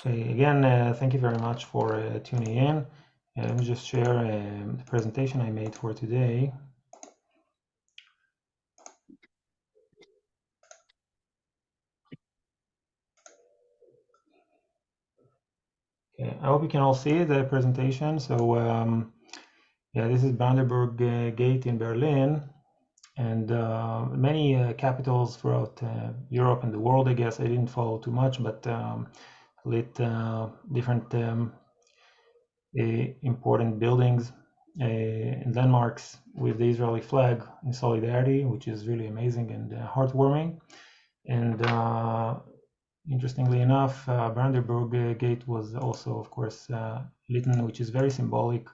Okay, again, thank you very much for tuning in. Let me just share the presentation I made for today. Okay, I hope you can all see the presentation. So, yeah, this is Brandenburg Gate in Berlin, and many capitals throughout Europe and the world, I guess. I didn't follow too much, but lit different important buildings and landmarks with the Israeli flag in solidarity, which is really amazing and heartwarming. And interestingly enough, Brandenburg Gate was also, of course, lit, which is very symbolic,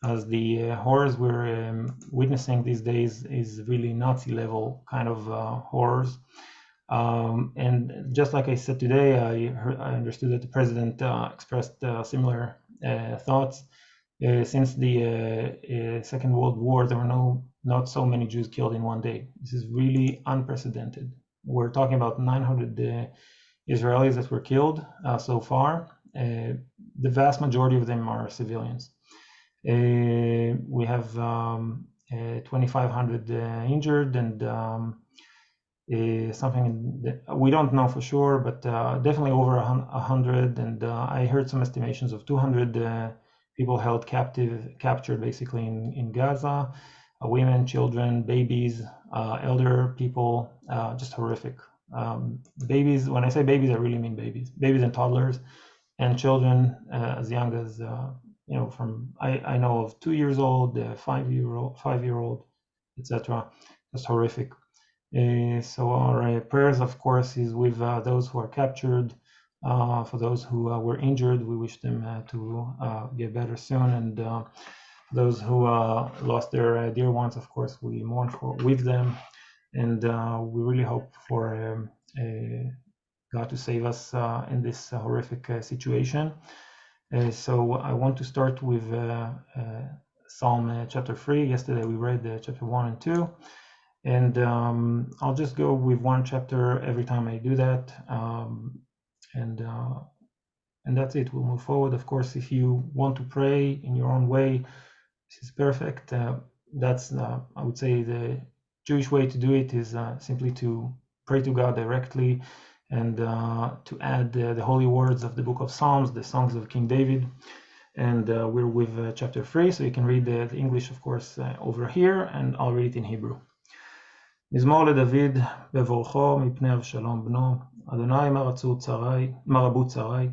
as the horrors we're witnessing these days is really Nazi-level kind of horrors. And just like I said today, I understood that the president expressed similar thoughts. Since the Second World War, there were not so many Jews killed in one day. This is really unprecedented. We're talking about 900 Israelis that were killed so far. The vast majority of them are civilians. We have 2,500 injured and something that we don't know for sure, but definitely over 100. And I heard some estimations of 200 people held captured basically in Gaza, women, children, babies, elder people, just horrific. Babies, when I say babies, I really mean babies and toddlers, and children as young as from I know of 2 years old, 5-year-old, etc. Just horrific. So our prayers, of course, is with those who are captured. For those who were injured, we wish them to get better soon. And those who lost their dear ones, of course, we mourn with them. And we really hope for God to save us in this horrific situation. So I want to start with Psalm chapter 3. Yesterday we read chapter 1 and 2. And I'll just go with one chapter every time I do that. And that's it. We'll move forward. Of course, if you want to pray in your own way, this is perfect. That's, I would say, the Jewish way to do it is simply to pray to God directly and to add the holy words of the book of Psalms, the songs of King David. And we're with chapter 3, so you can read the English, of course, over here, and I'll read it in Hebrew. מזמור לדוד בברכו מפני אבשלום בנו, אדוני מה רבו צרי,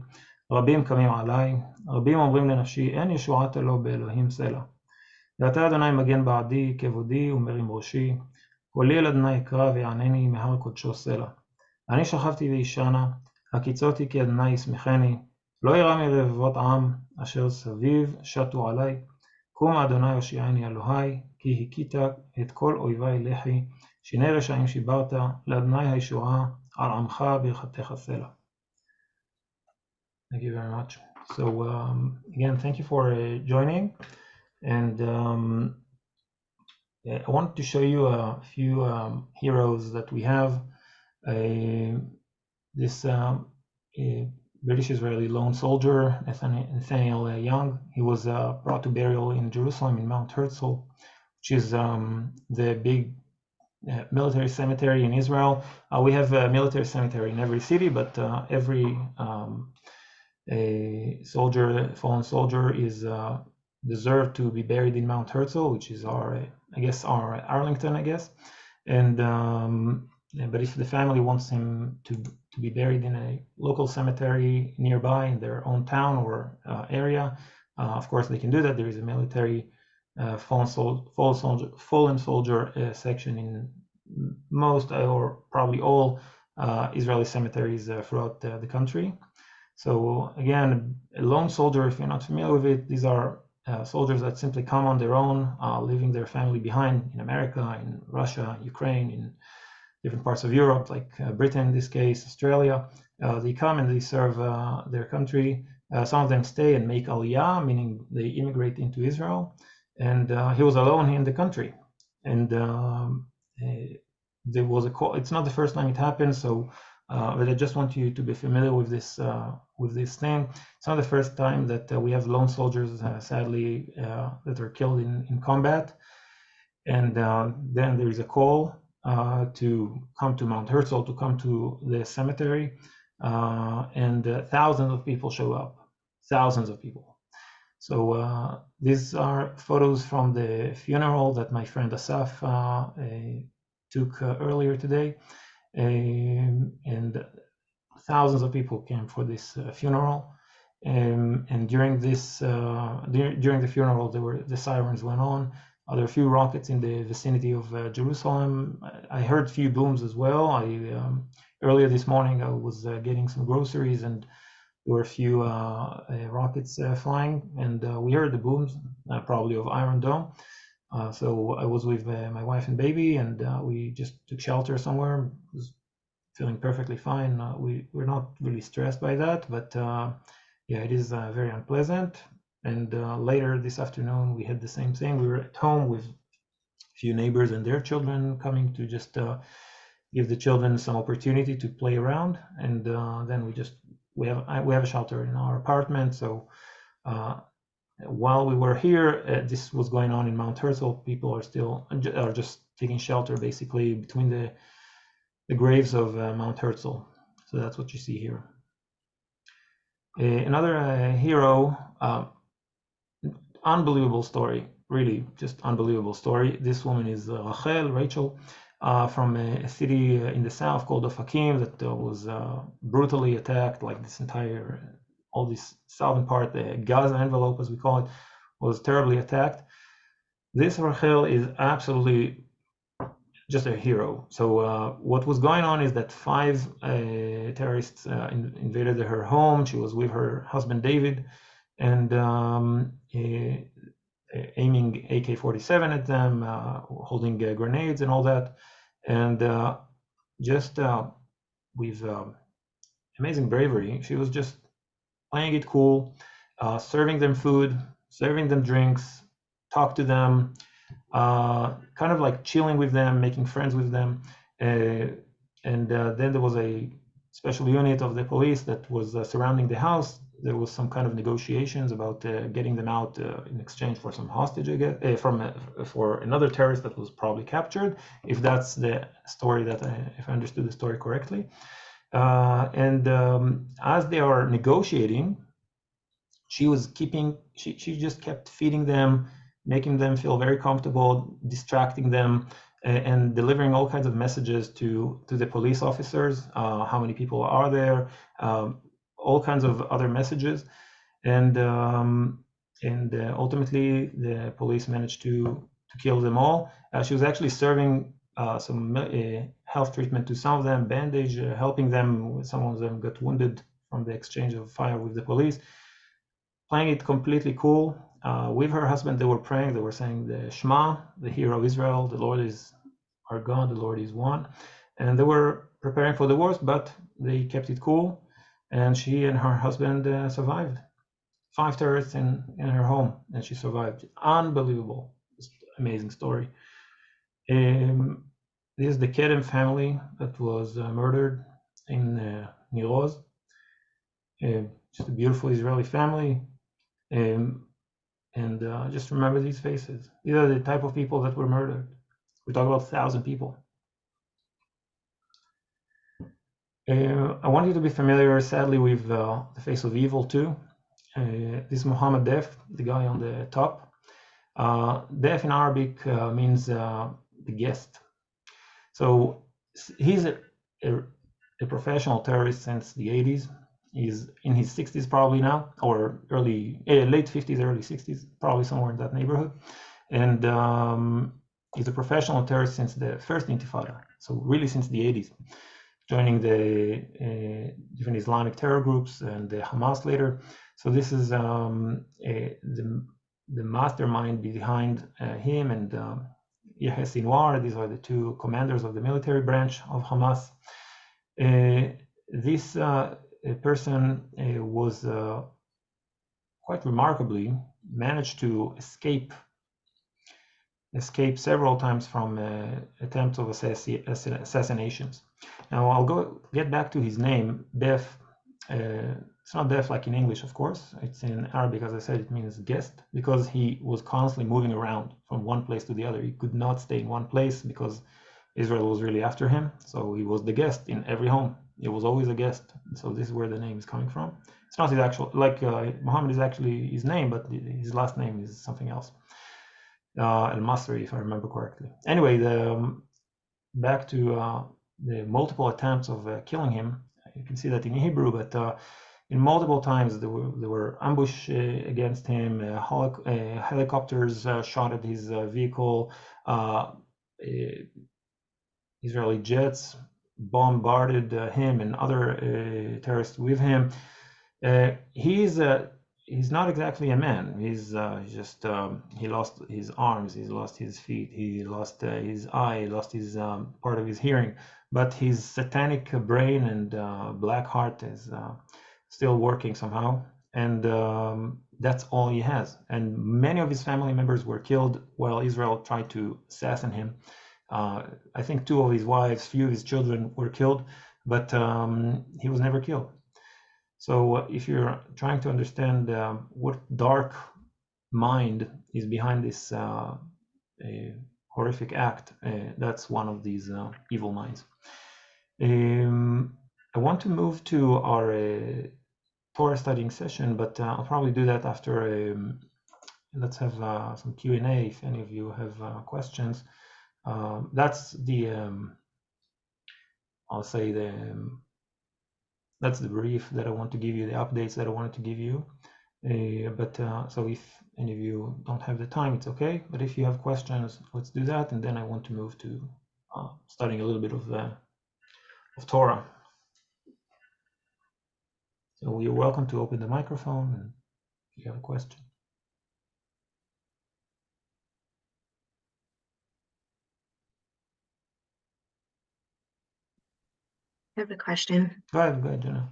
רבים קמים עלי, רבים אומרים לנפשי אין ישועתה לו באלוהים סלע. ואתה אדוני מגן בעדי כבודי ומרים ראשי, קולי אל אדוני אקרא ויענני מהר קודשו סלע. אני שכבתי וישנה, הקיצותי כי אדוני ישמחני, לא ירא מרבבות עם אשר סביב שתו עלי, קום אדוני הושיעני אלוהי, כי הכית את כל אויבי לחי, שיני רשעים שיברת, לאדוני הישועה, על עמך ברכתך סלע. Thank you very much. So again, thank you for joining, and I wanted to show you a few heroes that we have. This British Israeli lone soldier, Nathaniel Young, he was brought to burial in Jerusalem in Mount Herzl, which is the big military cemetery in Israel. We have a military cemetery in every city, but every fallen soldier is deserved to be buried in Mount Herzl, which is our Arlington, I guess. And but if the family wants him to be buried in a local cemetery nearby in their own town or area, of course they can do that. There is a military fallen soldier section in most or probably all Israeli cemeteries throughout the country. So again, a lone soldier, if you're not familiar with it, these are soldiers that simply come on their own, leaving their family behind in America, in Russia, Ukraine, in different parts of Europe, like Britain in this case, Australia. They come and they serve their country. Some of them stay and make aliyah, meaning they immigrate into Israel. And he was alone in the country. And there was a call. It's not the first time it happened, so but I just want you to be familiar with this thing. It's not the first time that we have lone soldiers, sadly, that are killed in combat. And then there is a call to come to Mount Herzl, to come to the cemetery, and thousands of people show up, thousands of people. So these are photos from the funeral that my friend Asaf took earlier today, and thousands of people came for this funeral. And during during the funeral, the sirens went on. There were a few rockets in the vicinity of Jerusalem. I heard a few booms as well. Earlier this morning, I was getting some groceries, and there were a few rockets flying, and we heard the booms, probably of Iron Dome. So I was with my wife and baby, and we just took shelter somewhere. Was feeling perfectly fine. We're not really stressed by that, but yeah, it is very unpleasant. And later this afternoon, we had the same thing. We were at home with a few neighbors and their children coming to just give the children some opportunity to play around. And then we have a shelter in our apartment. So while we were here, this was going on in Mount Herzl. People are just taking shelter basically between the graves of Mount Herzl. So that's what you see here. Another hero, unbelievable story, really just unbelievable story. This woman is Rachel, from a city in the south called Ofakim that was brutally attacked. Like all this southern part, the Gaza envelope, as we call it, was terribly attacked. This Rachel is absolutely just a hero. So what was going on is that 5 terrorists invaded her home. She was with her husband David, and aiming AK-47 at them, holding grenades and all that, and just with amazing bravery, she was just playing it cool, serving them food, serving them drinks, talk to them, kind of like chilling with them, making friends with them. And then there was a special unit of the police that was surrounding the house. There was some kind of negotiations about getting them out in exchange for some hostage, I guess, for another terrorist that was probably captured, if that's the story if I understood the story correctly. And as they are negotiating, she just kept feeding them, making them feel very comfortable, distracting them, and delivering all kinds of messages to the police officers. How many people are there? All kinds of other messages, and ultimately the police managed to kill them all. She was actually serving some health treatment to some of them, bandage, helping them. Some of them got wounded from the exchange of fire with the police. Playing it completely cool. With her husband, they were praying. They were saying the Shema, the Hear of Israel, the Lord is our God, the Lord is one. And they were preparing for the worst, but they kept it cool. And she and her husband survived. 5 terrorists in her home, and she survived. Unbelievable. Just amazing story. This is the Kedem family that was murdered in Niroz. Just a beautiful Israeli family. And just remember these faces. These are the type of people that were murdered. We talk about 1,000 people. I want you to be familiar, sadly, with the face of evil too. This is Mohammad Deif, the guy on the top. Deif in Arabic means the guest. So he's a professional terrorist since the 80s. He's in his 60s probably now, or late 50s, early 60s, probably somewhere in that neighborhood. And he's a professional terrorist since the first Intifada, so really since the 80s, joining the different Islamic terror groups and the Hamas later. So this is the mastermind behind him and Yahya Sinwar. These are the 2 commanders of the military branch of Hamas. This person was quite remarkably managed to escape several times from attempts of assassinations. Now I'll get back to his name, Deif. It's not deaf like in English, of course. It's in Arabic, as I said, it means guest, because he was constantly moving around from one place to the other. He could not stay in one place because Israel was really after him. So he was the guest in every home. He was always a guest. So this is where the name is coming from. It's not his actual, like Muhammad is actually his name, but his last name is something else. Al-Masri, if I remember correctly. Anyway, back to the multiple attempts of killing him. You can see that in Hebrew, but in multiple times there were ambush against him. Helicopters shot at his vehicle. Israeli jets bombarded him and other terrorists with him. He's not exactly a man. He's just he lost his arms, he lost his feet, he lost his eye, he lost his part of his hearing. But his satanic brain and black heart is still working somehow, and that's all he has. And many of his family members were killed while Israel tried to assassinate him. I think 2 of his wives, few of his children were killed, but he was never killed. So if you're trying to understand what dark mind is behind this horrific act, that's one of these evil minds. I want to move to our Torah studying session, but I'll probably do that after. Let's have some Q&A if any of you have questions. That's the I'll say that's the brief that I want to give you, the updates that I wanted to give you. So if any of you don't have the time, it's okay. But if you have questions, let's do that, and then I want to move to studying a little bit of Torah. So you're welcome to open the microphone and if you have a question. I have a question. Go ahead, Jenna.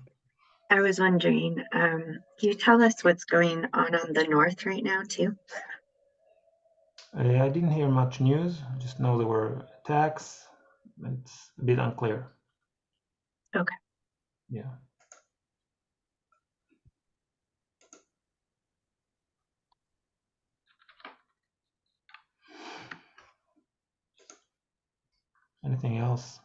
I was wondering, can you tell us what's going on the north right now, too? I didn't hear much news. I just know there were attacks. It's a bit unclear. Okay. Yeah. Anything else?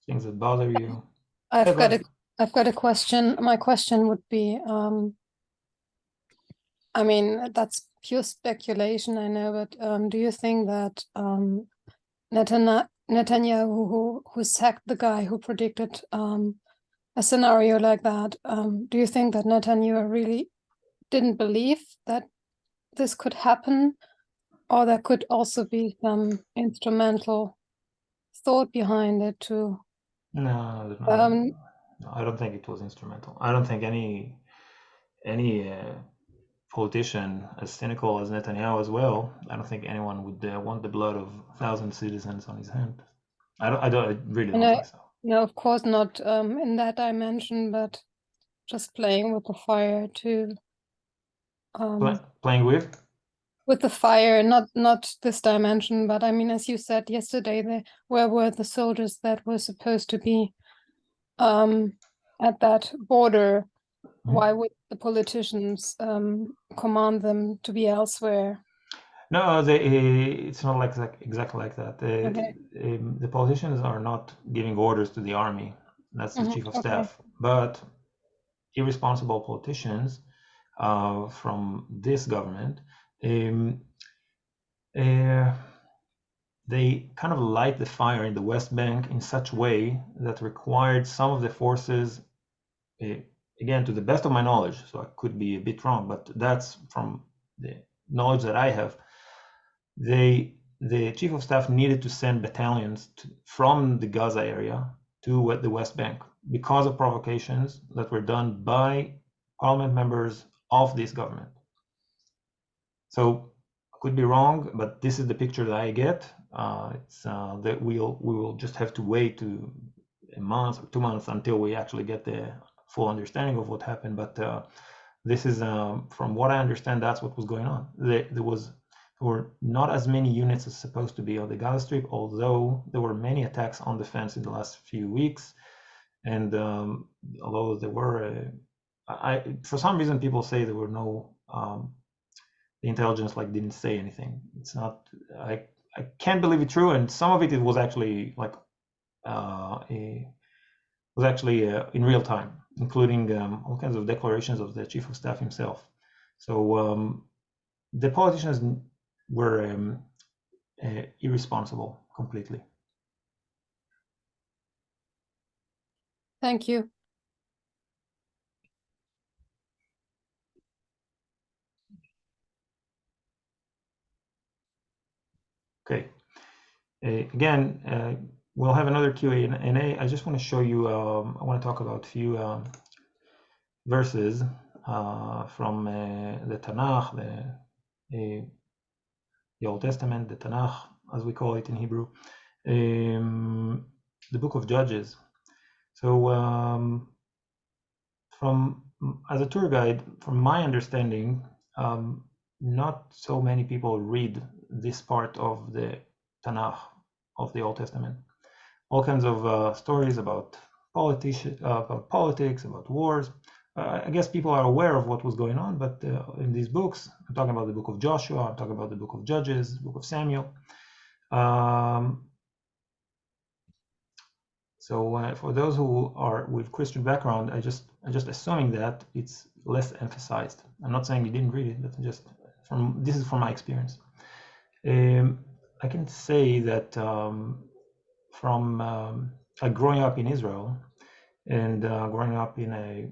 Things that bother you? I've got a question. My question would be, I mean, that's pure speculation, I know, but do you think that Netanyahu, who sacked the guy who predicted a scenario like that, do you think that Netanyahu really didn't believe that this could happen, or there could also be some instrumental thought behind it too? No, I don't think it was instrumental. I don't think any politician as cynical as Netanyahu as well. I don't think anyone would want the blood of 1,000 citizens on his hand. I really don't think so. No, of course not in that dimension, but just playing with the fire too. Playing with the fire, not this dimension, but I mean, as you said yesterday, where were the soldiers that were supposed to be at that border? Mm-hmm. Why would the politicians command them to be elsewhere? No, it's not like exactly like that. Okay. The politicians are not giving orders to the army. That's the chief of staff. But irresponsible politicians from this government, they kind of light the fire in the West Bank in such a way that required some of the forces, again, to the best of my knowledge, so I could be a bit wrong, but that's from the knowledge that I have, the chief of staff needed to send battalions from the Gaza area to the West Bank because of provocations that were done by parliament members of this government. So I could be wrong, but this is the picture that I get. It's that we will just have to wait to a month or 2 months until we actually get the full understanding of what happened. But this is, from what I understand, that's what was going on. There was were not as many units as supposed to be on the Gaza Strip, although there were many attacks on the fence in the last few weeks. And although there were, for some reason, people say there were no, the intelligence like didn't say anything. It's not, I can't believe it true. And some of it was actually like, in real time, including all kinds of declarations of the chief of staff himself. So the politicians were irresponsible completely. Thank you. Okay. Again, we'll have another Q&A. I just want to show you, I want to talk about a few verses from the Tanakh, the Old Testament, the Tanakh, as we call it in Hebrew, the book of Judges. So as a tour guide, from my understanding, not so many people read this part of the Tanakh of the Old Testament. All kinds of stories about politics, about wars. I guess people are aware of what was going on, but in these books, I'm talking about the book of Joshua, I'm talking about the book of Judges, the book of Samuel. So for those who are with Christian background, I'm just assuming that it's less emphasized. I'm not saying you didn't read it, but this is from my experience. I can say that from growing up in Israel and growing up in a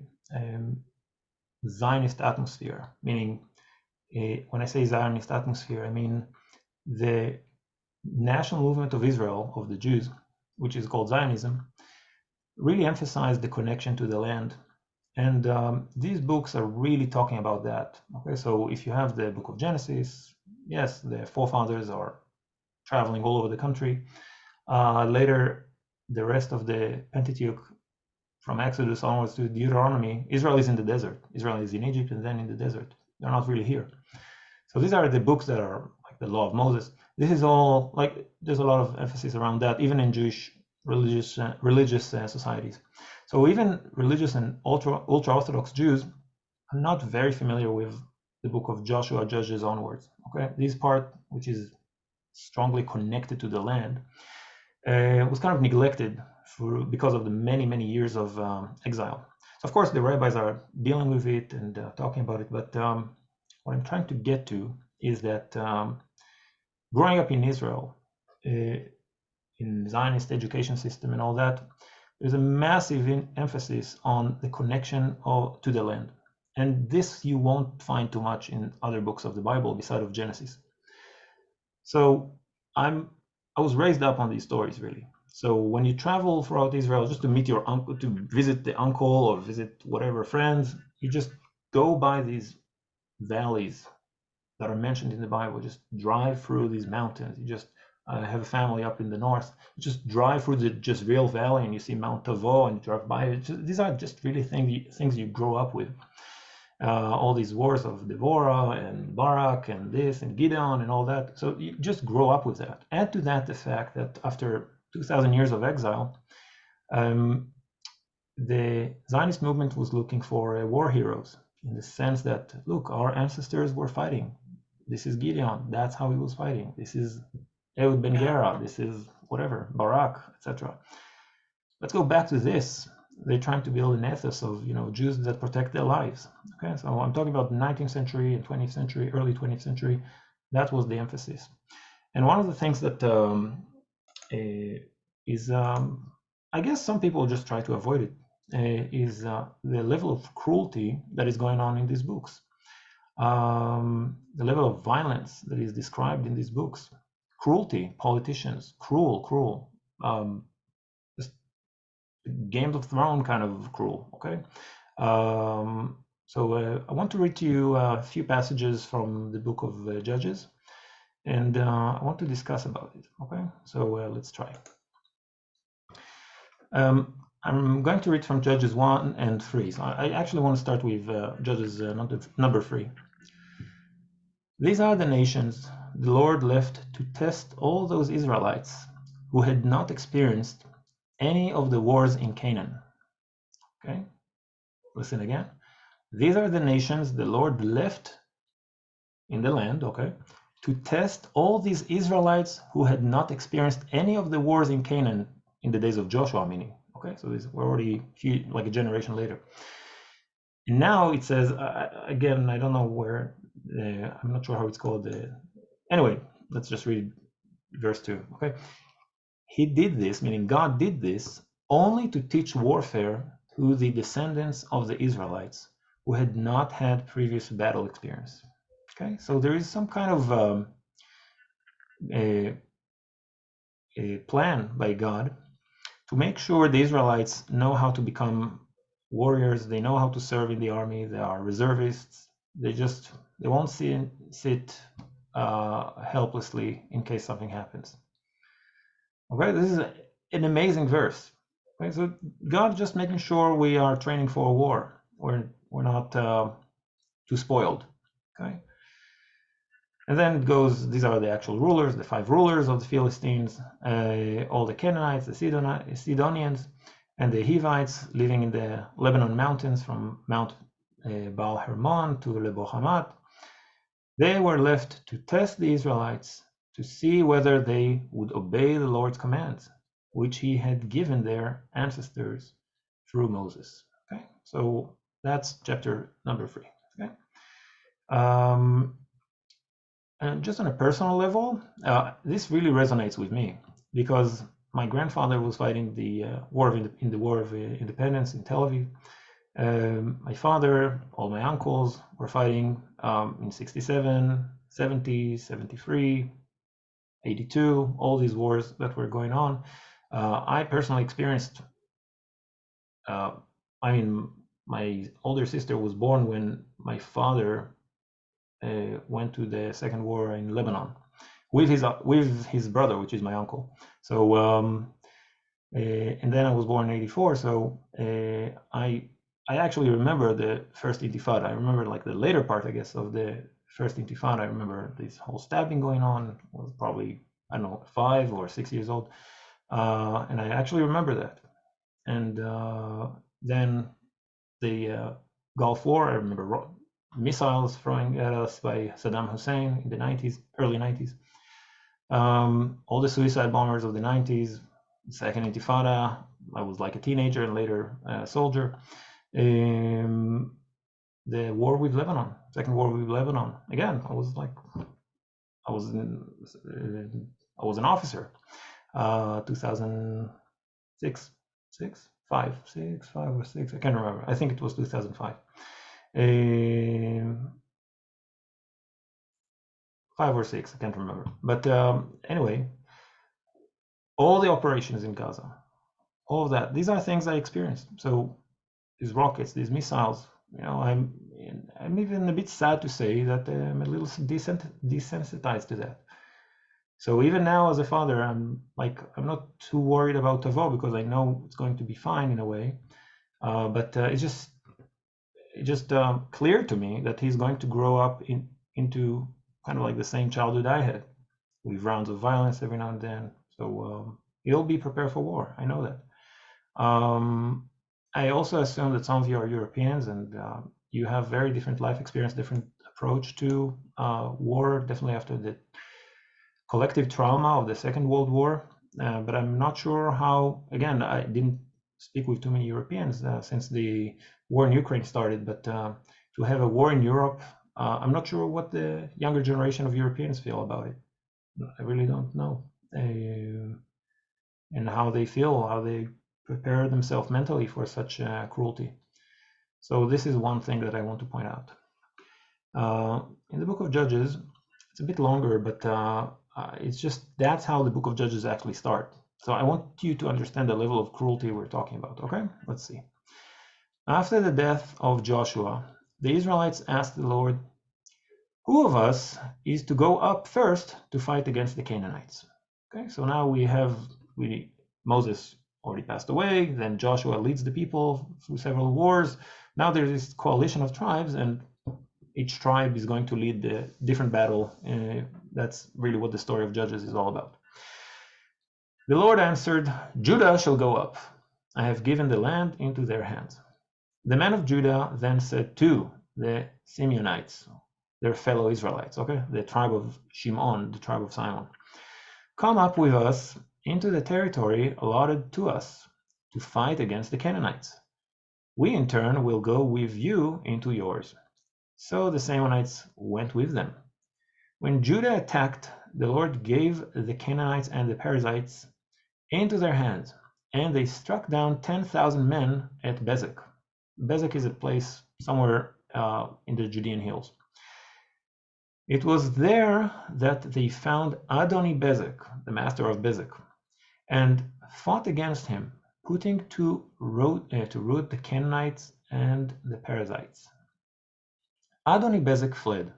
Zionist atmosphere, meaning when I say Zionist atmosphere, I mean the national movement of Israel, of the Jews, which is called Zionism, really emphasized the connection to the land. And these books are really talking about that. Okay, so if you have the book of Genesis, yes, the forefathers are traveling all over the country. Later, the rest of the Pentateuch, from Exodus onwards to Deuteronomy, Israel is in the desert. Israel is in Egypt and then in the desert. They're not really here. So these are the books that are like the Law of Moses. This is all like, there's a lot of emphasis around that, even in Jewish religious societies. So even religious and ultra-Orthodox Jews are not very familiar with the book of Joshua, Judges onwards. Okay, this part, which is strongly connected to the land, was kind of neglected because of the many years of exile. So of course the rabbis are dealing with it and talking about it, but what I'm trying to get to is that growing up in Israel, in Zionist education system and all that, there's a massive emphasis on the connection to the land. And this you won't find too much in other books of the Bible beside of Genesis. So I was raised up on these stories, really. So when you travel throughout Israel just to meet your uncle, to visit the uncle or visit whatever friends, you just go by these valleys that are mentioned in the Bible. Just drive through these mountains. You just have a family up in the north. You just drive through the Yisrael Valley and you see Mount Tavo and you drive by it. These are just really things you grow up with. All these wars of Deborah and Barak and this and Gideon and all that. So you just grow up with that. Add to that the fact that after 2,000 years of exile, the Zionist movement was looking for war heroes, in the sense that, look, our ancestors were fighting. This is Gideon. That's how he was fighting. This is Ehud Ben Gera. This is whatever, Barak, etc. Let's go back to this. They're trying to build an ethos of, Jews that protect their lives. Okay, so I'm talking about the 19th century and 20th century, early 20th century. That was the emphasis. And one of the things that is, I guess some people just try to avoid it, is the level of cruelty that is going on in these books. The level of violence that is described in these books. Cruelty, politicians, cruel. Just Game of Thrones kind of cruel, okay? So I want to read to you a few passages from the book of Judges, and I want to discuss about it, okay? So let's try. I'm going to read from Judges 1 and 3. So I actually want to start with Judges number 3. These are the nations the Lord left to test all those Israelites who had not experienced any of the wars in Canaan. Okay, listen again. These are the nations the Lord left in the land, okay, to test all these Israelites who had not experienced any of the wars in Canaan in the days of Joshua, meaning, okay, so we're already like a generation later. And now it says, again, I don't know where, I'm not sure how it's called. Anyway, let's just read verse 2, okay? He did this, meaning God did this, only to teach warfare to the descendants of the Israelites who had not had previous battle experience. Okay, so there is some kind of a plan by God to make sure the Israelites know how to become warriors. They know how to serve in the army. They are reservists. They won't sit helplessly in case something happens. Okay, this is an amazing verse. Okay, so God just making sure we are training for a war. We're not too spoiled. Okay. And then it goes, these are the actual rulers, the 5 rulers of the Philistines, all the Canaanites, the Sidonians, and the Hivites living in the Lebanon mountains from Mount Baal Hermon to Lebo Hamat. They were left to test the Israelites to see whether they would obey the Lord's commands, which he had given their ancestors through Moses. Okay, so that's chapter number 3. Okay. And just on a personal level, this really resonates with me because my grandfather was fighting the War of Independence in Tel Aviv. My father, all my uncles were fighting in 67, 70, 73, 82, all these wars that were going on. I personally experienced, my older sister was born when my father went to the second war in Lebanon with his brother, which is my uncle. So and then I was born in 84. So I actually remember the first Intifada. I remember like the later part, I guess, of the first Intifada. I remember this whole stabbing going on. I was probably, I don't know, 5 or 6 years old, and I actually remember that. And then the Gulf War. I remember missiles thrown at us by Saddam Hussein in the 90s, early 90s. All the suicide bombers of the 90s, Second Intifada. I was like a teenager and later a soldier. The war with Lebanon, Second War with Lebanon. Again, I was an officer. 2006, 5 or 6. I can't remember. I think it was 2005. 5 or 6, I can't remember. But anyway, all the operations in Gaza, all of that, these are things I experienced. So these rockets, these missiles, I'm even a bit sad to say that I'm a little desensitized to that. So even now as a father, I'm not too worried about Tavo because I know it's going to be fine in a way. But it's just clear to me that he's going to grow up into kind of like the same childhood I had, with rounds of violence every now and then. So he'll be prepared for war. I know that. I also assume that some of you are Europeans and you have very different life experience, different approach to war, definitely after the collective trauma of the Second World War. But I'm not sure how, again, I didn't speak with too many Europeans since the war in Ukraine started, but to have a war in Europe, I'm not sure what the younger generation of Europeans feel about it. I really don't know. And how they feel, how they prepare themselves mentally for such cruelty. So this is one thing that I want to point out. In the book of Judges, it's a bit longer, but it's just, that's how the book of Judges actually start. So I want you to understand the level of cruelty we're talking about, okay? Let's see. After the death of Joshua, the Israelites asked the Lord, who of us is to go up first to fight against the Canaanites? Okay, so now Moses already passed away, then Joshua leads the people through several wars. Now there's this coalition of tribes, and each tribe is going to lead the different battle that's really what the story of Judges is all about. The Lord answered, Judah shall go up. I have given the land into their hands. The men of Judah then said to the Simeonites, their fellow Israelites, okay, the tribe of Shimon, the tribe of Simon, come up with us into the territory allotted to us to fight against the Canaanites. We in turn will go with you into yours. So the Simeonites went with them. When Judah attacked, the Lord gave the Canaanites and the Perizzites into their hands, and they struck down 10,000 men at Bezek. Bezek is a place somewhere in the Judean hills. It was there that they found Adoni-Bezek, the master of Bezek, and fought against him, putting to rout the Canaanites and the Perizzites. Adoni-Bezek fled,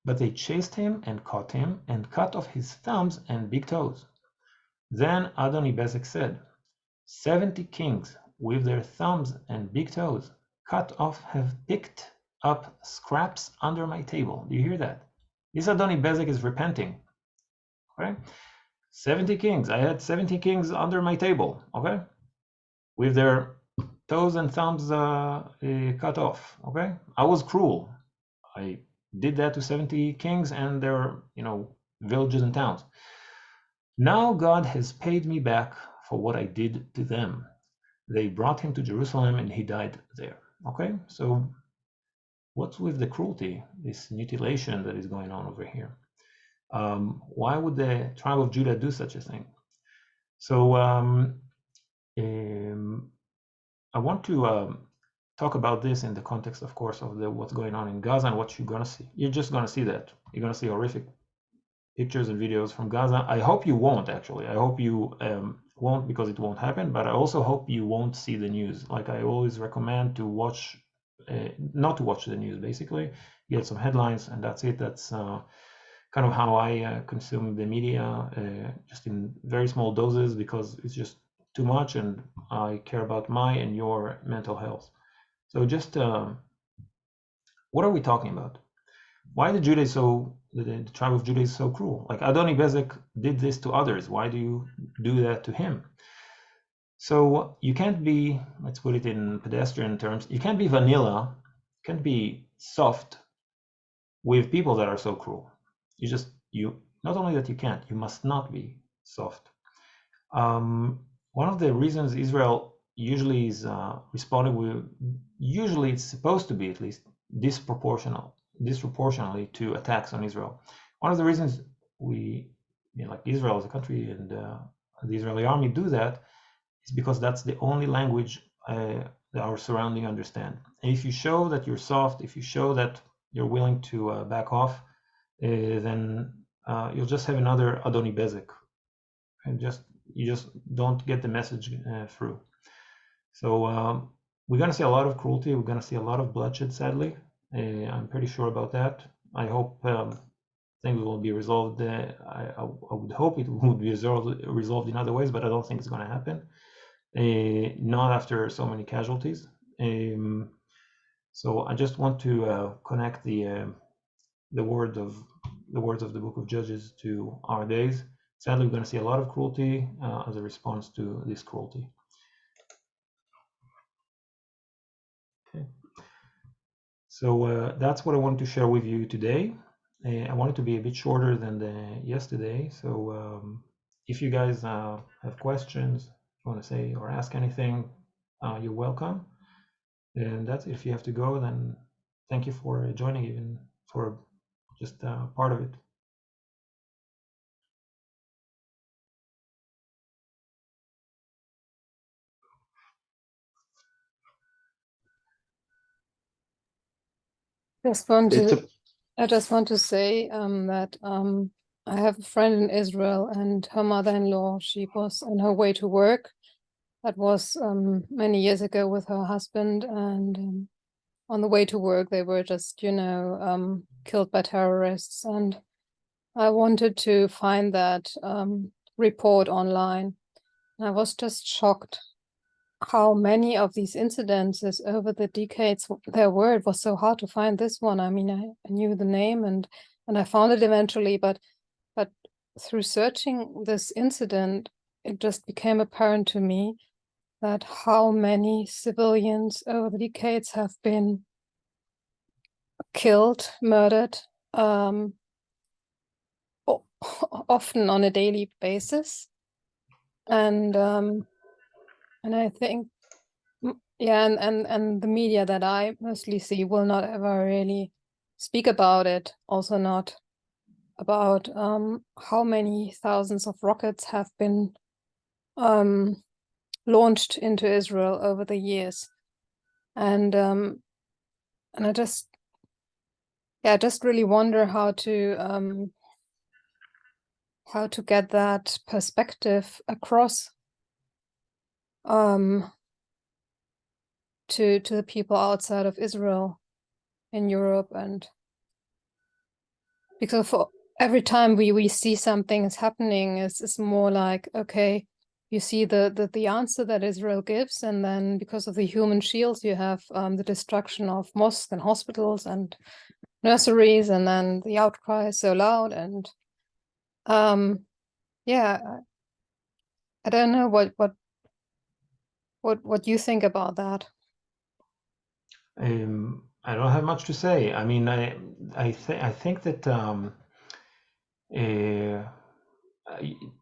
but they chased him and caught him and cut off his thumbs and big toes. Then Adoni-Bezek said, 70 kings with their thumbs and big toes cut off have picked up scraps under my table. Do you hear that? This Adoni-Bezek is repenting. Okay? 70 kings. I had 70 kings under my table, okay? With their toes and thumbs cut off, okay? I was cruel. I did that to 70 kings and their, villages and towns. Now God has paid me back for what I did to them. They brought him to Jerusalem and he died there, okay? So what's with the cruelty, this mutilation that is going on over here? Why would the tribe of Judah do such a thing? So I want to talk about this in the context, of course, of what's going on in Gaza and what you're going to see. You're just going to see that. You're going to see horrific pictures and videos from Gaza. I hope you won't, actually. I hope you won't, because it won't happen, but I also hope you won't see the news. Like I always recommend to watch, not to watch the news, basically. Get some headlines and that's it. That's kind of how I consume the media, just in very small doses, because it's just too much and I care about my and your mental health. So just, what are we talking about? Why the tribe of Judah is so cruel? Like Adoni-Bezek did this to others. Why do you do that to him? So you can't be, let's put it in pedestrian terms, you can't be vanilla, can't be soft with people that are so cruel. Not only that you can't, you must not be soft. One of the reasons Israel usually is responding with, usually it's supposed to be at least disproportionately to attacks on Israel. One of the reasons like Israel as a country and the Israeli army do that is because that's the only language that our surrounding understand. And if you show that you're soft, if you show that you're willing to back off, then you'll just have another Adoni-Bezek, and you just don't get the message through. So we're going to see a lot of cruelty. We're going to see a lot of bloodshed, sadly. I'm pretty sure about that. I hope things will be resolved. I would hope it would be resolved in other ways, but I don't think it's going to happen. Not after so many casualties. So I just want to connect the words of the book of Judges to our days. Sadly, we're going to see a lot of cruelty as a response to this cruelty. Okay. So that's what I wanted to share with you today. I wanted to be a bit shorter than yesterday. So if you guys have questions, if you want to say or ask anything, you're welcome. And that's it. If you have to go, then thank you for joining, even for just part of it. I just want to say that I have a friend in Israel, and her mother-in-law, she was on her way to work. That was many years ago with her husband, and on the way to work, they were just, killed by terrorists. And I wanted to find that report online. And I was just shocked how many of these incidences over the decades there were. It was so hard to find this one. I mean, I knew the name and I found it eventually, but through searching this incident, it just became apparent to me that how many civilians over the decades have been killed, murdered, often on a daily basis. And I think, yeah, and the media that I mostly see will not ever really speak about it. Also not about how many thousands of rockets have been launched into Israel over the years. And I just really wonder how to get that perspective across to the people outside of Israel in Europe. And because for every time we see something is happening, it's more like, okay, you see the answer that Israel gives, and then because of the human shields, you have the destruction of mosques and hospitals and nurseries, and then the outcry is so loud. And yeah, I don't know what you think about that. I don't have much to say. I mean, I think that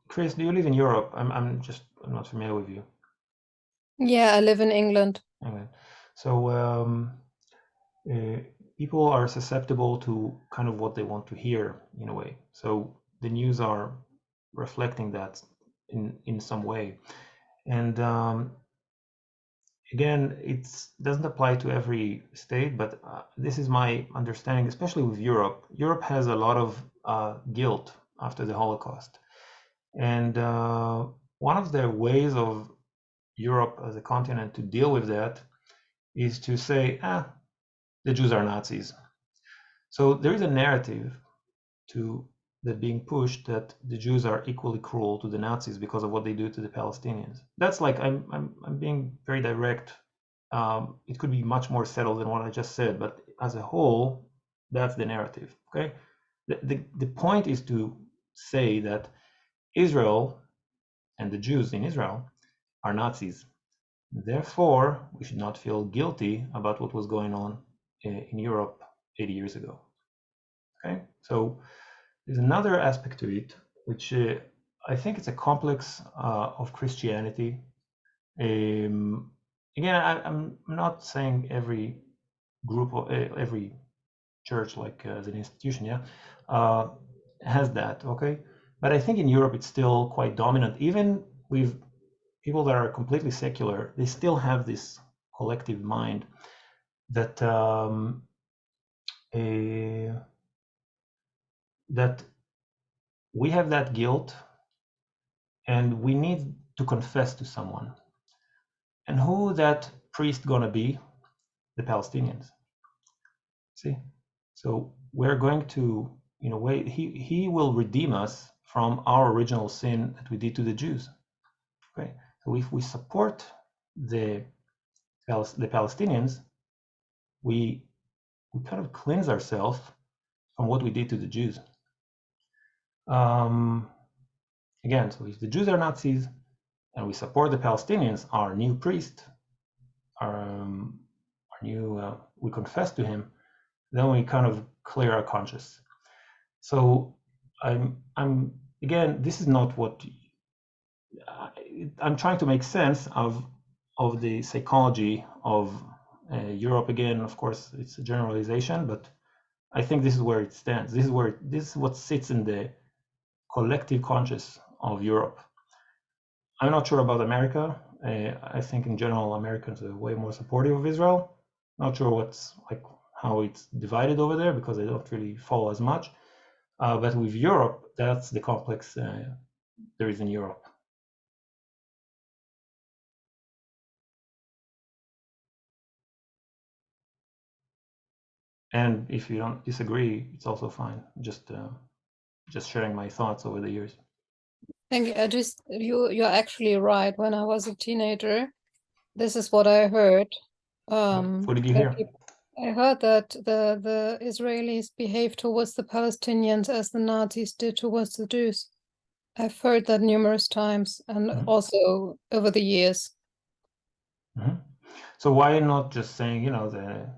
Chris, do you live in Europe? I'm not familiar with you. Yeah, I live in England. Okay. So people are susceptible to kind of what they want to hear in a way. So the news are reflecting that in some way. And again, it doesn't apply to every state, but this is my understanding, especially with Europe. Europe has a lot of guilt after the Holocaust. And one of the ways of Europe as a continent to deal with that is to say, the Jews are Nazis. So there is a narrative that being pushed that the Jews are equally cruel to the Nazis because of what they do to the Palestinians. That's like, I'm being very direct. It could be much more settled than what I just said, but as a whole, that's the narrative. Okay, the point is to say that Israel and the Jews in Israel are Nazis. Therefore, we should not feel guilty about what was going on in Europe 80 years ago. Okay, so there's another aspect to it, which I think it's a complex of Christianity. Again, I'm not saying every group or every church, like as an institution, has that, okay? But I think in Europe it's still quite dominant. Even with people that are completely secular, they still have this collective mind that that we have that guilt and we need to confess to someone. And who that priest gonna be? The Palestinians. See? So we're going to, in a way, he will redeem us from our original sin that we did to the Jews. Okay? So if we support the Palestinians, we kind of cleanse ourselves from what we did to the Jews. Again, so if the Jews are Nazis and we support the Palestinians, our new priest, we confess to him, then we kind of clear our conscience. So I'm again, this is not what I'm trying to make sense of the psychology of Europe. Again, of course, it's a generalization, but I think this is where it stands. This is what sits in the collective conscious of Europe. I'm not sure about America. I think in general, Americans are way more supportive of Israel. Not sure how it's divided over there because I don't really follow as much. But with Europe, that's the complex there is in Europe. And if you don't disagree, it's also fine. Just sharing my thoughts over the years. Thank you. You're actually right. When I was a teenager, this is what I heard. What did you hear? I heard that the Israelis behave towards the Palestinians as the Nazis did towards the Jews. I've heard that numerous times and also over the years. So why not just saying, the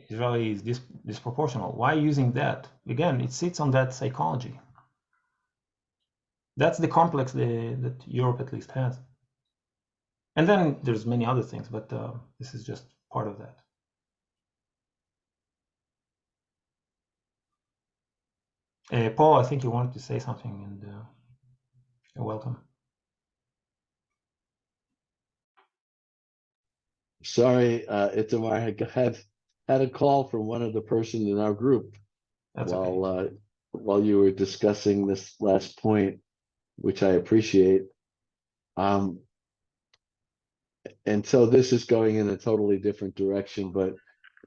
Israeli is disproportional? Why using that? Again, it sits on that psychology. That's the complex that Europe at least has. And then there's many other things, but this is just part of that. Paul, I think you wanted to say something, and you're welcome. Sorry, Itamar, I had a call from one of the persons in our group. That's while okay. While you were discussing this last point, which I appreciate. And so this is going in a totally different direction, but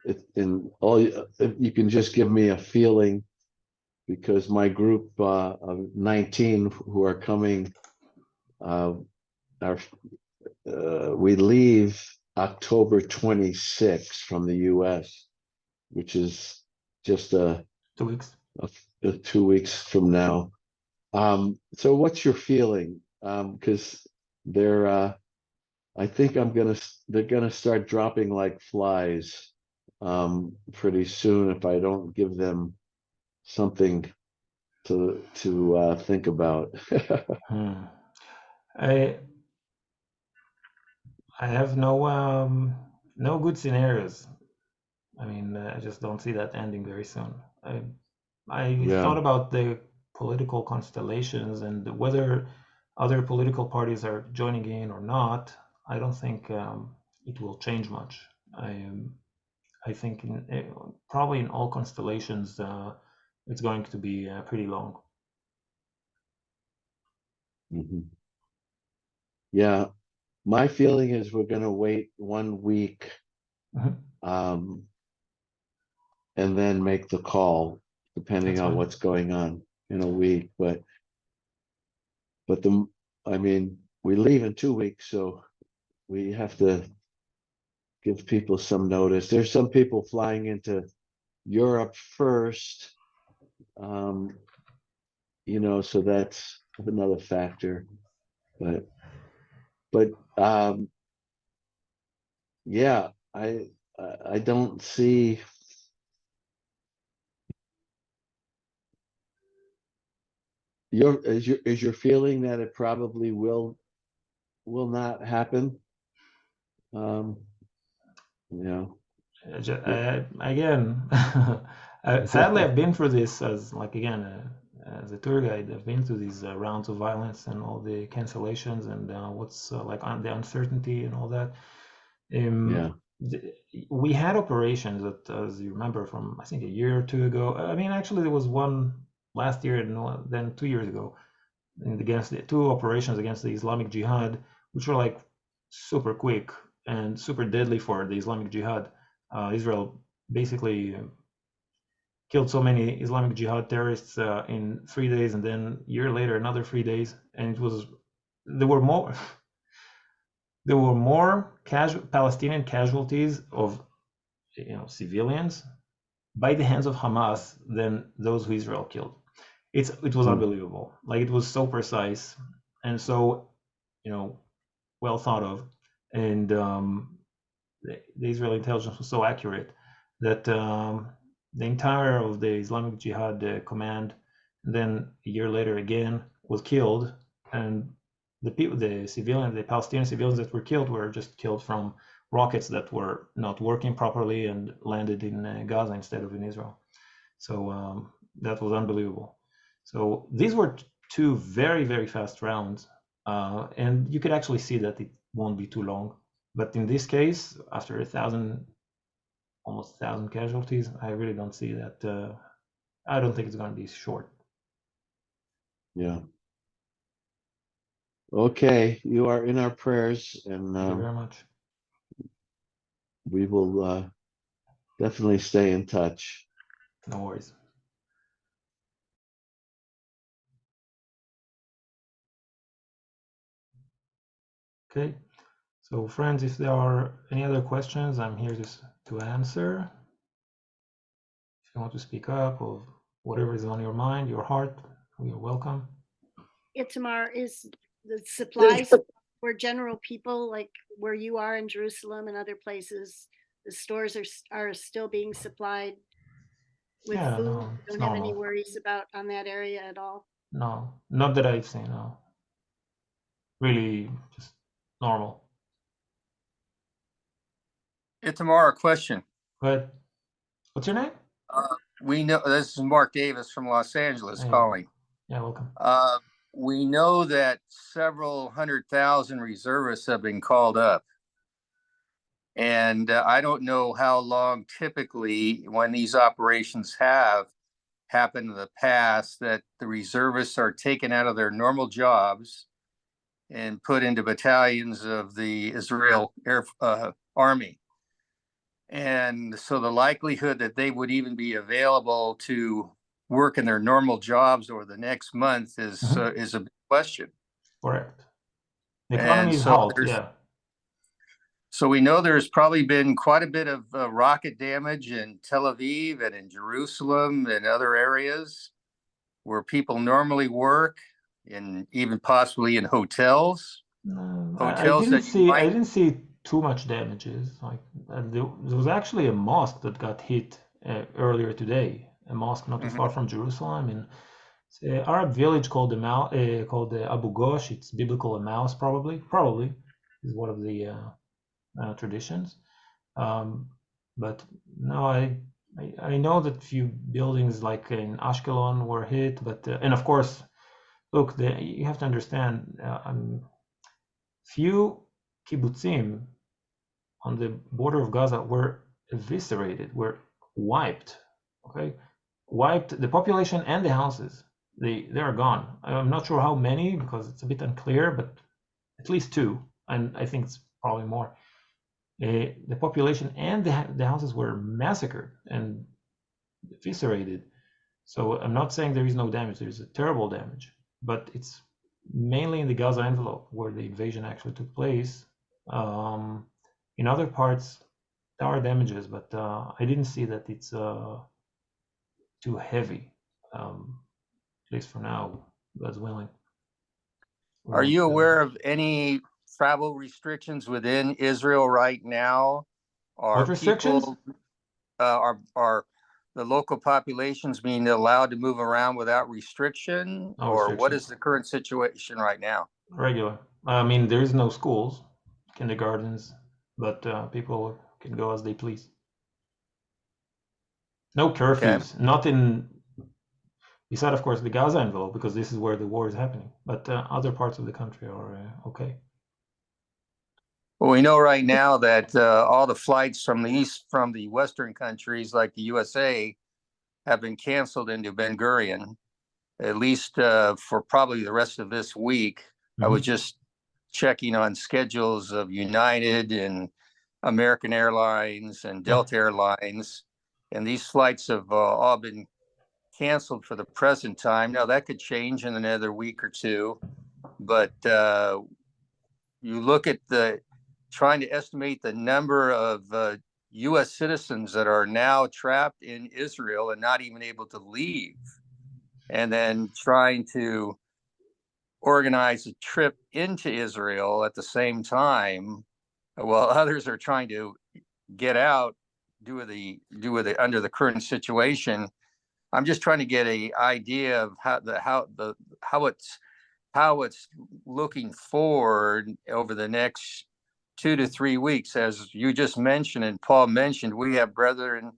if you can just give me a feeling, because my group of 19 who are coming, we leave October 26th from the US, which is just 2 weeks. 2 weeks from now. So what's your feeling? Because I think they're gonna start dropping like flies pretty soon if I don't give them something to think about. I have no good scenarios. I mean, I just don't see that ending very soon. I thought about the political constellations and whether other political parties are joining in or not. I don't think it will change much. I think probably in all constellations, it's going to be pretty long. Yeah, my feeling is we're going to wait 1 week, and then make the call, depending That's on fine. what's going on in a week. But I mean, we leave in 2 weeks, so we have to give people some notice. There's some people flying into Europe first, so that's another factor. But yeah, I don't see. Is your feeling that it probably will not happen? Again, sadly, I've been through this as as a tour guide. I've been through these rounds of violence and all the cancellations and what's on the uncertainty and all that. We had operations that, as you remember, from I think a year or two ago. I mean, actually, there was one last year and then 2 years ago, against the 2 operations against the Islamic Jihad, which were like super quick and super deadly for the Islamic Jihad. Israel basically killed so many Islamic Jihad terrorists in 3 days, and then a year later another 3 days, and there were more Palestinian casualties of civilians by the hands of Hamas than those who Israel killed. It was unbelievable. Like, it was so precise and so well thought of, and the Israeli intelligence was so accurate that the entire of the Islamic Jihad command, then a year later again, was killed, and the Palestinian civilians that were killed were just killed from rockets that were not working properly and landed in Gaza instead of in Israel. So that was unbelievable. So these were 2 very, very fast rounds, and you could actually see that it won't be too long. But in this case, after almost 1,000 casualties, I really don't see that. I don't think it's going to be short. Yeah. Okay, you are in our prayers, and Thank you very much. We will definitely stay in touch. No worries. Okay, so friends, if there are any other questions, I'm here to answer. If you want to speak up or whatever is on your mind, your heart, you're welcome. Itamar, is the supplies for general people, like where you are in Jerusalem and other places, the stores are still being supplied with Yeah, food? no, You it's don't have any normal. worries about on that area at all? No, not that I've seen. No, really, just normal. Itamar, a question. But what's your name? We know this is Mark Davis from Los Angeles Hey. calling. Yeah, welcome. We know that several 100,000 reservists have been called up. And I don't know how long typically when these operations have happened in the past that the reservists are taken out of their normal jobs and put into battalions of the Israel Army. And so the likelihood that they would even be available to work in their normal jobs over the next month is a big question. Correct. The economy is halt, yeah. So we know there's probably been quite a bit of rocket damage in Tel Aviv and in Jerusalem and other areas where people normally work, and even possibly in hotels. I didn't see too much damages. Like there was actually a mosque that got hit earlier today. A mosque not too far from Jerusalem, in it's an Arab village called Abu Ghosh. It's biblical Emmaus, probably is one of the traditions. But no, I know that few buildings like in Ashkelon were hit, but and of course, look, you have to understand, few kibbutzim on the border of Gaza were eviscerated, were wiped. Okay, wiped the population and the houses. They are gone. I'm not sure how many because it's a bit unclear, but at least two, and I think it's probably more. The population and the houses were massacred and eviscerated. So I'm not saying there is no damage. There is a terrible damage, but it's mainly in the Gaza envelope where the invasion actually took place. In other parts, there are damages, but I didn't see that it's too heavy. At least for now, God's willing. Are you aware of any travel restrictions within Israel right now? What restrictions? Are the local populations being allowed to move around without restriction? No or what restrictions. is the current situation right now? Regular. I mean, there is no schools, kindergartens, but people can go as they please. No curfews. Okay. Not in, beside of course the Gaza envelope, because this is where the war is happening. But other parts of the country are okay. Well, we know right now that all the flights from the Western countries like the USA have been canceled into Ben Gurion, at least for probably the rest of this week. I was just checking on schedules of United and American Airlines and Delta Airlines, and these flights have all been canceled for the present time. Now that could change in another week or two, but you look at trying to estimate the number of U.S. citizens that are now trapped in Israel and not even able to leave, and then trying to organize a trip into Israel at the same time, while others are trying to get out due to the under the current situation. I'm just trying to get an idea of how it's looking forward over the next 2 to 3 weeks. As you just mentioned and Paul mentioned, we have brethren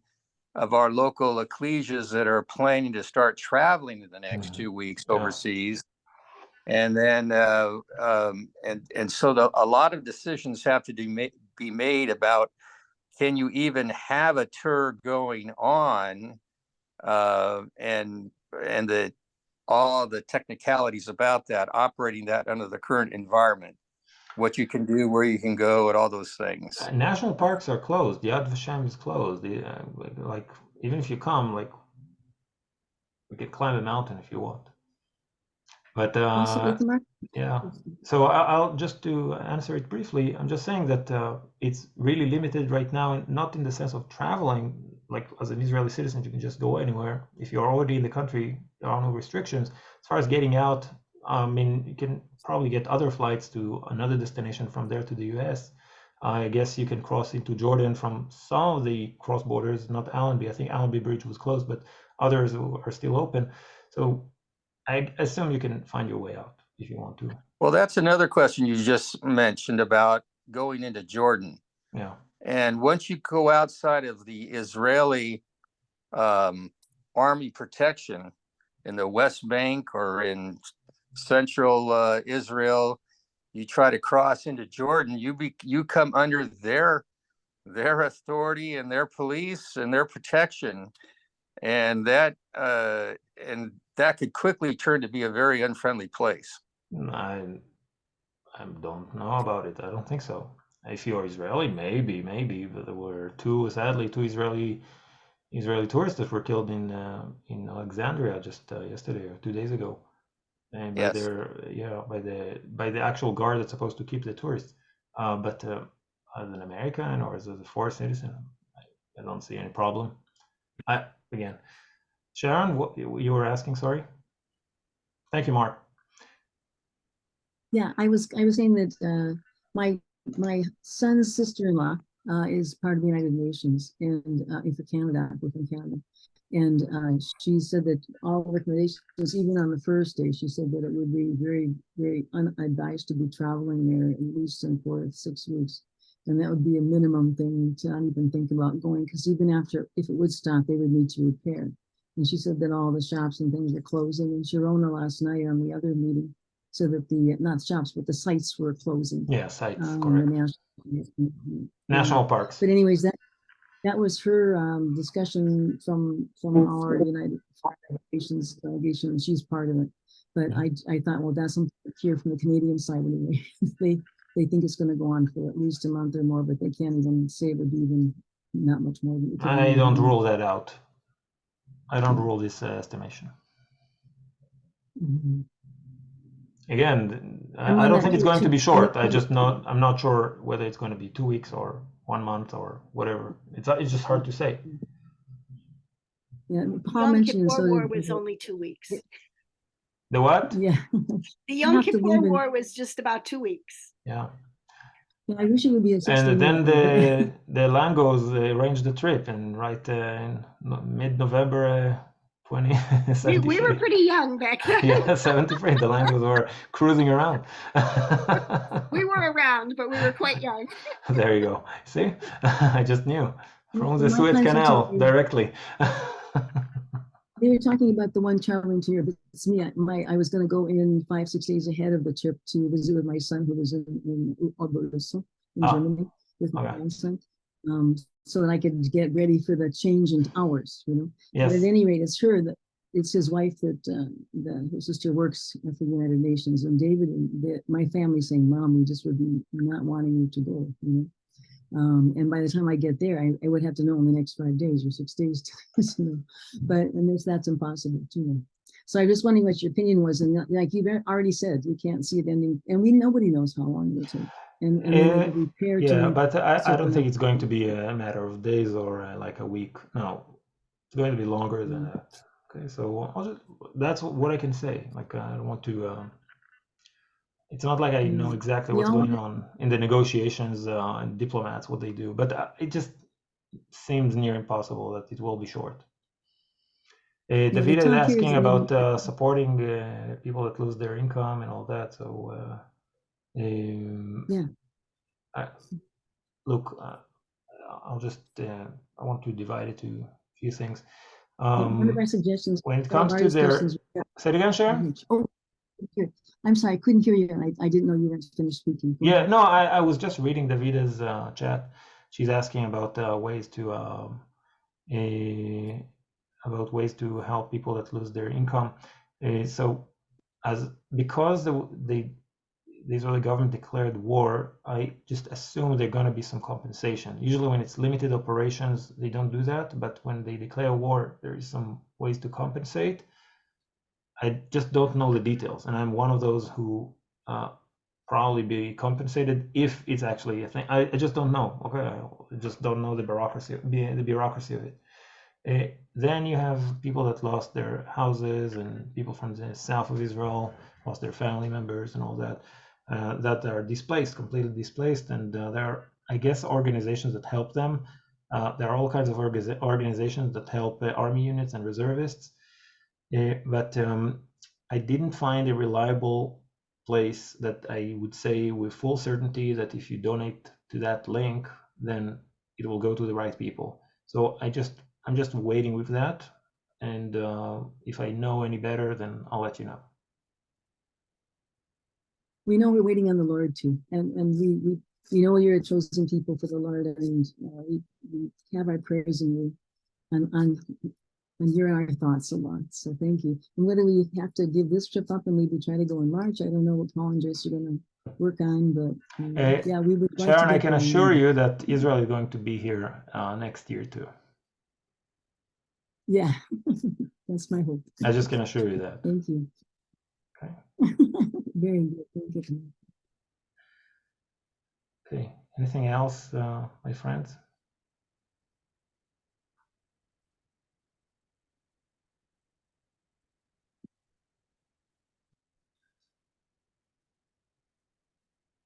of our local ecclesias that are planning to start traveling in the next 2 weeks overseas. And then so a lot of decisions have to be made about, can you even have a tour going on, and all the technicalities about that, operating that under the current environment, what you can do, where you can go, and all those things. National parks are closed. Yad Vashem is closed. Like even if you come, like you can climb a mountain if you want. But yeah. So I'll just to answer it briefly. I'm just saying that it's really limited right now, not in the sense of traveling. Like as an Israeli citizen, you can just go anywhere. If you're already in the country, there are no restrictions. As far as getting out, I mean, you can probably get other flights to another destination from there to the US. I guess you can cross into Jordan from some of the cross borders, not Allenby. I think Allenby Bridge was closed, but others are still open. So I assume you can find your way out if you want to. Well, that's another question you just mentioned about going into Jordan. Yeah. And once you go outside of the Israeli army protection in the West Bank or in central Israel, you try to cross into Jordan, you come under their authority and their police and their protection, and that could quickly turn to be a very unfriendly place. I don't know about it. I don't think so. If you're Israeli, maybe, but there were sadly two Israeli tourists that were killed in Alexandria just yesterday or 2 days ago, and by Yes. by the actual guard that's supposed to keep the tourists. But as an American or as a foreign citizen, I don't see any problem. Again, Sharon, what you were asking? Sorry. Thank you, Mark. Yeah, I was saying that my son's sister-in-law is part of the United Nations and for Canada, within Canada. And she said that all recommendations, even on the first day, she said that it would be very, very unadvised to be traveling there at least in 4 to 6 weeks. And that would be a minimum thing to not even think about going, because even after, if it would stop, they would need to repair. And she said that all the shops and things are closing. And Sharona last night on the other meeting said that the, not shops, but the sites were closing. Yeah, sites, correct. National parks. But anyways, that was her discussion from our United Nations delegation, and she's part of it. But I thought, well, that's something to hear from the Canadian side anyway. they think it's going to go on for at least a month or more, but they can't even say it would be even not much more. I don't rule that out. I don't rule this estimation. Mm-hmm. Again, I don't think it's going to be short. I'm not sure whether it's going to be 2 weeks or 1 month or whatever. It's just hard to say. Yeah, Paul Yom mentioned Kippur War was only 2 weeks. The what? Yeah. The Yom Kippur War was just about 2 weeks. Yeah. Yeah, I wish it would be a 6 And then the Langos arranged the trip, and in mid-November 2073. We were pretty young back then. Yeah, 73. The Langos were cruising around. We were around, but we were quite young. There you go. See, I just knew from the Suez Canal directly. They were talking about the one traveling to Europe. It's me. I was going to go in 5-6 days ahead of the trip to visit with my son, who was in Oberhausen in Germany with my grandson, so that I could get ready for the change in hours. Yes. But at any rate, it's his wife that his sister works for the United Nations, and David and my family saying, "Mom, we just would be not wanting you to go." And by the time I get there, I would have to know in the next 5 days or 6 days. But that's impossible too. So I'm just wondering what your opinion was. And like you've already said, we can't see it ending, and nobody knows how long it will take. And repair but I don't think it's going to be a matter of days or like a week. No, it's going to be longer than that. Okay, so that's what I can say. Like I don't want to. It's not like I know exactly what's going on in the negotiations and diplomats, what they do, but it just seems near impossible that it will be short. David is asking about supporting people that lose their income and all that. So, look, I'll just, I want to divide it to a few things. One of our suggestions, when it comes to their, say it again, Sharon? I'm sorry, I couldn't hear you. I didn't know you weren't finished speaking. Yeah, no, I was just reading Davida's chat. She's asking about ways to help people that lose their income. So, because the Israeli government declared war, I just assume there's going to be some compensation. Usually, when it's limited operations, they don't do that. But when they declare war, there is some ways to compensate. I just don't know the details, and I'm one of those who probably be compensated if it's actually a thing. I just don't know. Okay, I just don't know the bureaucracy of it. Then you have people that lost their houses and people from the south of Israel lost their family members and all that, that are displaced, completely displaced. And there are, I guess, organizations that help them. There are all kinds of organizations that help army units and reservists. But I didn't find a reliable place that I would say with full certainty that if you donate to that link, then it will go to the right people. So I'm just waiting with that. And if I know any better, then I'll let you know. We know we're waiting on the Lord too, and we know you're a chosen people for the Lord, and we have our prayers in you, and you're in our thoughts a lot. So thank you. And whether we have to give this trip up and maybe try to go in March, I don't know what Paul and Joyce are going to work on, but yeah, we would like Sharon, to I can assure you that Israel is going to be here next year too. Yeah, that's my hope. I just can assure you that. Thank you. Okay. Very good. Thank you. Okay. Anything else, my friends?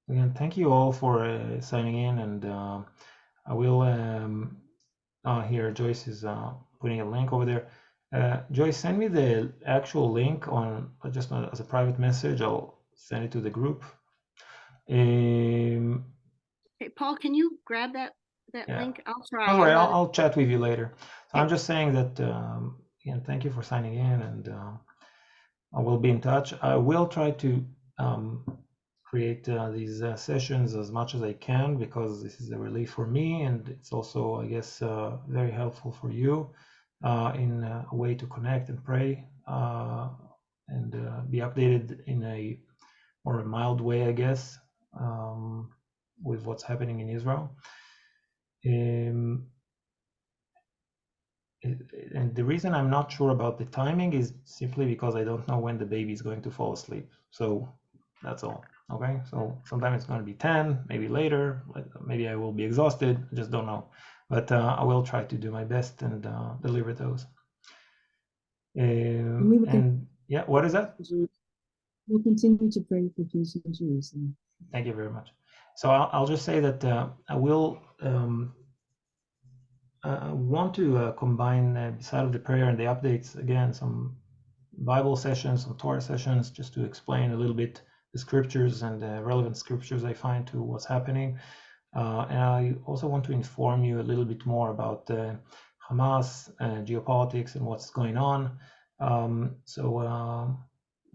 Again, thank you all for signing in, and I will here Joyce is putting a link over there. Joyce, send me the actual link on just as a private message. I'll send it to the group. Hey, Paul, can you grab that Yeah. link? I'll try. All right, I'll chat with you later. So Okay. I'm just saying that again, thank you for signing in, and I will be in touch. I will try to create these sessions as much as I can, because this is a relief for me, and it's also, I guess, very helpful for you in a way to connect and pray and be updated in a more mild way, I guess, with what's happening in Israel. And the reason I'm not sure about the timing is simply because I don't know when the baby is going to fall asleep. So that's all. Okay, so sometimes it's going to be 10, maybe later, maybe I will be exhausted, I just don't know. But I will try to do my best and deliver those. And yeah, what is that? We'll continue to pray for peace in Jerusalem. Thank you very much. So I'll just say that I will want to combine, beside of the prayer and the updates, again, some Bible sessions, some Torah sessions, just to explain a little bit the scriptures and the relevant scriptures I find to what's happening. And I also want to inform you a little bit more about Hamas, geopolitics, and what's going on. So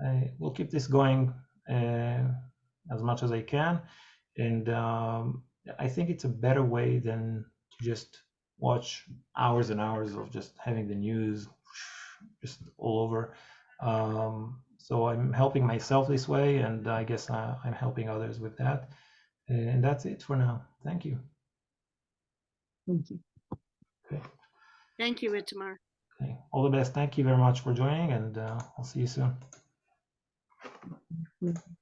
I will keep this going as much as I can. And I think it's a better way than to just watch hours and hours of just having the news just all over. So I'm helping myself this way, and I guess I'm helping others with that. And that's it for now. Thank you. Thank you. Okay. Thank you, Itamar. Okay. All the best. Thank you very much for joining, and I'll see you soon. Thank you.